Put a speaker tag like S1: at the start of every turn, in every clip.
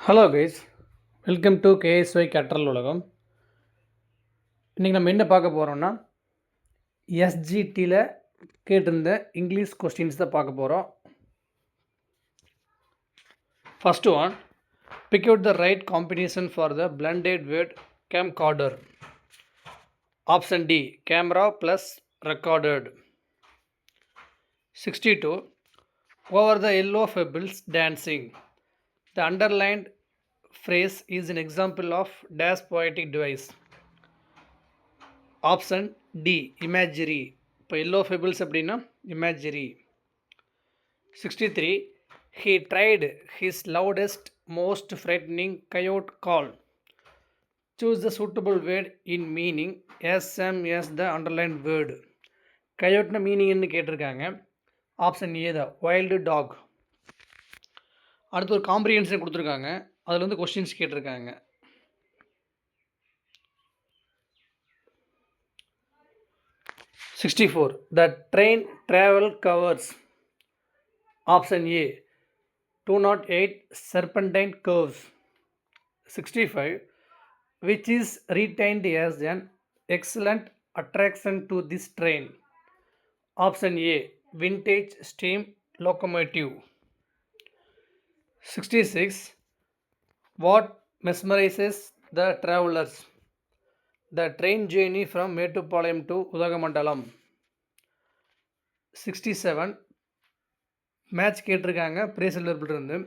S1: Hello guys, welcome to KSY கற்றல் உலகம். இன்றைக்கி நம்ம என்ன பார்க்க போகிறோம்னா, எஸ்ஜிடியில் கேட்டிருந்த இங்கிலீஷ் கொஸ்டின்ஸ் தான் பார்க்க போகிறோம். First one, pick out the right combination for the blended word camcorder. Option D, camera plus recorded. 62, over the yellow pebbles dancing. The underlined phrase is an example of dash poetic device. Option D, imagery. இப்போ yellow pebbles அப்படின்னா imagery. 63, he tried his loudest most frightening coyote call. Choose the suitable word in meaning as same as the underlined word. coyoteனா meaning என்ன கேட்டிருக்காங்க. Option A தான், wild talk. அடுத்து ஒரு comprehension கொடுத்துருக்காங்க, அதில் வந்து கொஸ்டின்ஸ் கேட்டிருக்காங்க. "64. The train travel covers." Option A, 208 serpentine curves. 65. Which is retained as an excellent attraction to this train? Option A, vintage steam locomotive. 66. What mesmerizes the travelers? The train journey from Mettupalayam to Udagamandalam. 67. Match கேட்டிருக்காங்க பிரேசிலிருந்து இருந்து.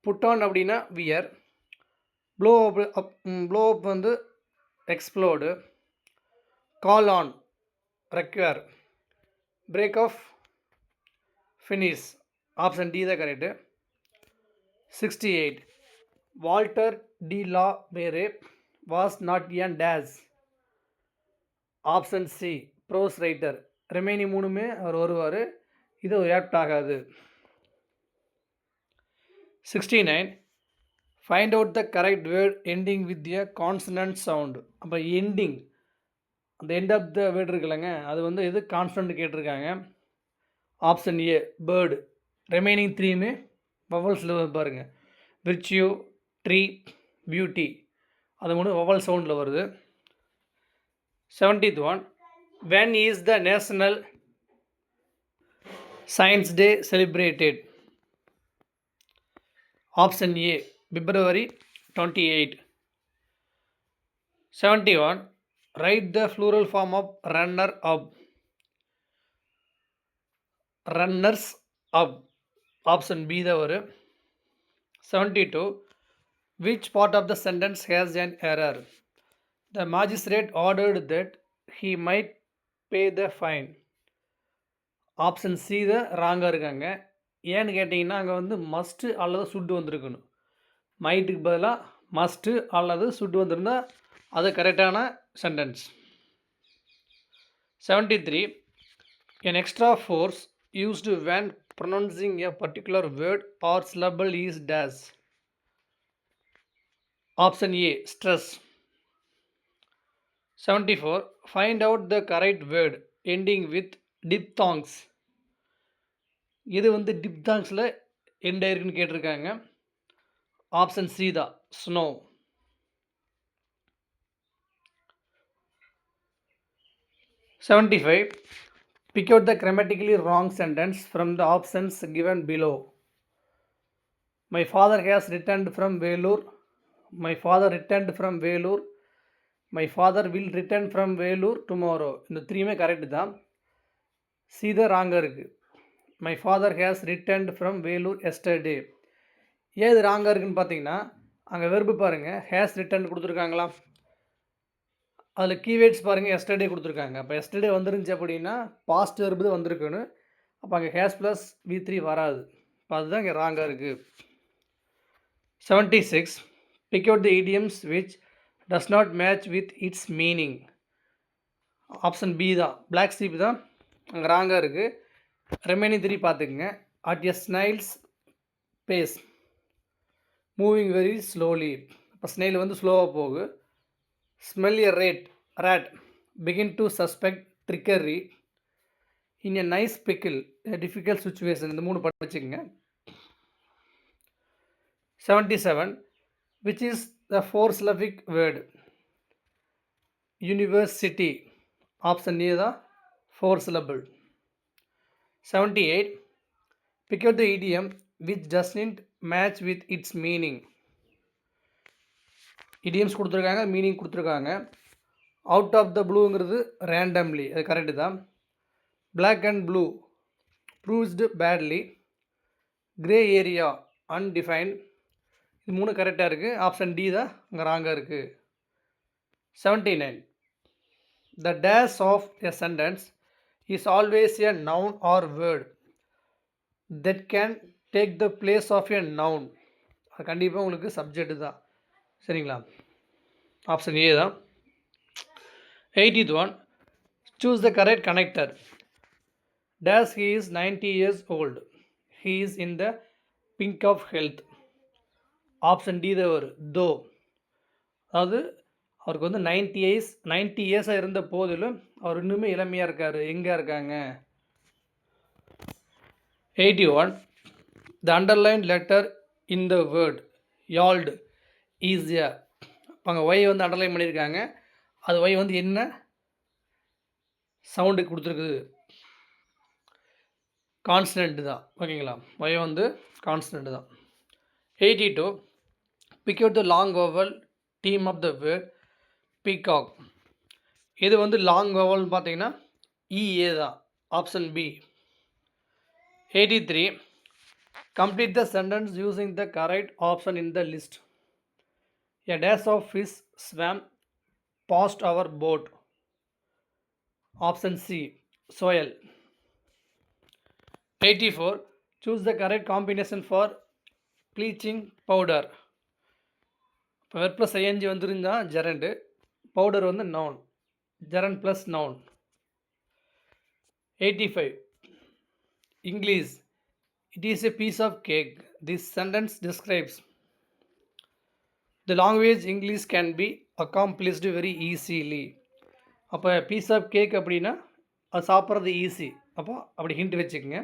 S1: Put on அப்படின்னா wear, blow up வந்து explode, call on require, break off finish. Option D தான் correct. 68. Walter de la Mare was not an days. Option C, prose writer. Remaining மூணுமே அவர் வருவார், இது ஆப்ட் ஆகாது. 69. Find out the correct word ending with a consonant sound. அப்போ ending, அந்த end of the word இருக்குல்லங்க, அது வந்து எது கான்சனன்ட் கேட்டிருக்காங்க. Option A, bird. ரிமைனிங் த்ரீயுமே வவல்ஸில் பாருங்கள். விர்ச்சியூ, ட்ரீ, பியூட்டி, அது மூணு வவல் சவுண்டில் வருது. 70th one, when is the National Science Day celebrated? Option A, February 28. 71. Write the plural form of runner up. Runners up. Option B தான் வரும். 72. Which part of the sentence has an error? The magistrate ordered that he might pay the fine. Option C தான் ராங்காக இருக்காங்க. ஏன்னு கேட்டிங்கன்னா அங்கே வந்து must அல்லது சுட்டு வந்திருக்கணும். மைட்டுக்கு பதிலாக மஸ்ட்டு அல்லது சுட்டு வந்திருந்தால் அது கரெக்டான sentence. 73. An extra force used when pronouncing a particular word or syllable is dash. Option A, stress. 74. Find out the correct word ending with diphthongs. இது வந்து டிப்தாங்ஸில் எண்ட் ஆயிருக்குன்னு கேட்டிருக்காங்க. ஆப்ஷன் சி தான், snow. 75. Pick out the grammatically wrong sentence from the options given below. My father has returned from Velur. My father returned from Velur. My father will return from Velur tomorrow. இந்த த்ரீமே correct தான். C தான் ராங்காக இருக்குது. My father has returned from Vellore yesterday. ஏது ராங்காக இருக்குதுன்னு பார்த்தீங்கன்னா, அங்கே verb பாருங்கள், has return கொடுத்துருக்காங்களா, அதில் கீவேர்ட்ஸ் பாருங்கள், எஸ்டர்டே கொடுத்துருக்காங்க. அப்போ எஸ்டர்டே வந்துருந்துச்சு அப்படின்னா பாஸ்ட் வெர்பு தான் வந்திருக்கணும். அப்போ அங்கே ஹேஸ் ப்ளஸ் V3 வராது. இப்போ அதுதான் இங்கே ராங்காக இருக்குது. 76. Pick out the idioms which does not match with its meaning. Option B தான், பிளாக் ஷீப் தான் அங்கே ராங்காக இருக்குது. ரிமைனிங் த்ரீ பார்த்துக்குங்க. At a snail's pace, moving very slowly. இப்போ ஸ்னெயில் வந்து ஸ்லோவாக போகு. Smell a rat, begin to suspect trickery, in a nice pickle, a difficult situation. இந்த மூணு படிச்சுக்கோங்க. 77. Which is the four-syllabic word? University. Option A the four syllable. 78. Pick out the idiom which doesn't match with its meaning. idioms கொடுத்துருக்காங்க, meaning கொடுத்துருக்காங்க. Out of the ப்ளூங்கிறது randomly, அது correct தான். Black and blue bruised badly. Grey area undefined. இது மூணு கரெக்டாக இருக்குது. Option D தான் அங்கே ராங்காக இருக்குது. 79. The dash of a sentence is always a noun or word that can take the place of a noun. அது கண்டிப்பாக உங்களுக்கு சப்ஜெக்ட் தான். சரிங்களா? ஆப்ஷன் ஏ தான். 80th one. Choose the correct connector. Dash he is 90 years old. He is in the pink of health. Option D தான் வரும். தோ, அதாவது அவருக்கு வந்து 90 இயர்ஸாக இருந்த போதிலும் அவர் இன்னுமே இளமையாக இருக்கார். எங்கே இருக்காங்க? 81. The underlined letter in the word yard is a. அங்கே ஒய் வந்து அண்டர்லைன் பண்ணியிருக்காங்க. அது ஒய் வந்து என்ன சவுண்டு கொடுத்துருக்குது? கான்ஸ்டன்ட் தான். ஓகேங்களா? ஒய் வந்து கான்ஸ்டன்ட் தான். 82. Pick out the long vowel team of the word peacock. இது வந்து லாங் வவல்னு பார்த்தீங்கன்னா இஏ தான். Option B. 83. Complete the sentence using the correct option in the list. A dash of fish swam past our boat. Option C. Soil. 84. Choose the correct combination for bleaching powder. இப்போ verb plus ING வந்துருந்தா gerund, powder வந்து noun, gerund plus noun. 85. English. It is a piece of cake. This sentence describes the language English can be accomplished very easily. அப்போ piece of cake அப்படின்னா அது சாப்பிட்றது easy. அப்போ அப்படி hint வச்சுக்கோங்க.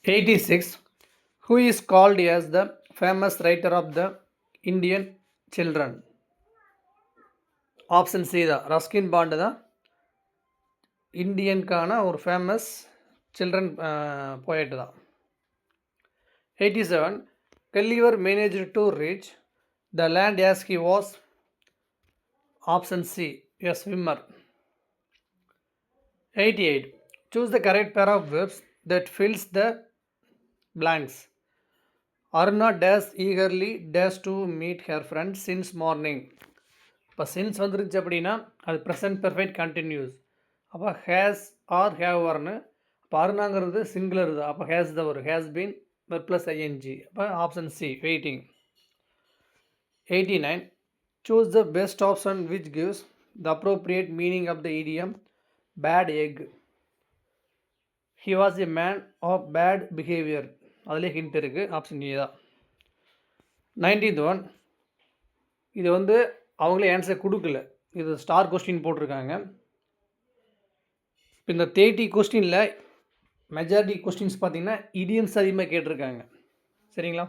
S1: 86. Who is called as the famous writer of the Indian children? Option C தான். Ruskin bond தான் இந்தியனுக்கான ஒரு ஃபேமஸ் சில்ட்ரன் போயட்டு தான். 87. Gulliver managed to reach the land as he was. Option C. A swimmer. 88. Choose the correct pair of verbs that fills the blanks. Aruna dash eagerly dash to meet her friend since morning. இப்போ since வந்துருச்சு அப்படின்னா அது present perfect continuous. அப்போ has or have வரணும். அப்போ அருணாங்கிறது singular தான். அப்போ ஹேஸ் தான் வரும். Has been plus ING. அப்போ option C waiting. 89. Choose the best option which gives the appropriate meaning of the idiom bad egg. He was a man of bad behavior. அதிலே hint இருக்குது. Option A தான். 19th one. இது வந்து அவங்களே answer கொடுக்கல, இது star question போட்டிருக்காங்க. இப்போ இந்த 30 கொஸ்டினில் மெஜாரிட்டி கொஸ்டின்ஸ் பார்த்திங்கன்னா இடியம்ஸ் அதிகமாக கேட்டிருக்காங்க. சரிங்களா?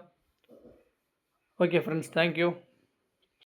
S1: Okay friends, thank you.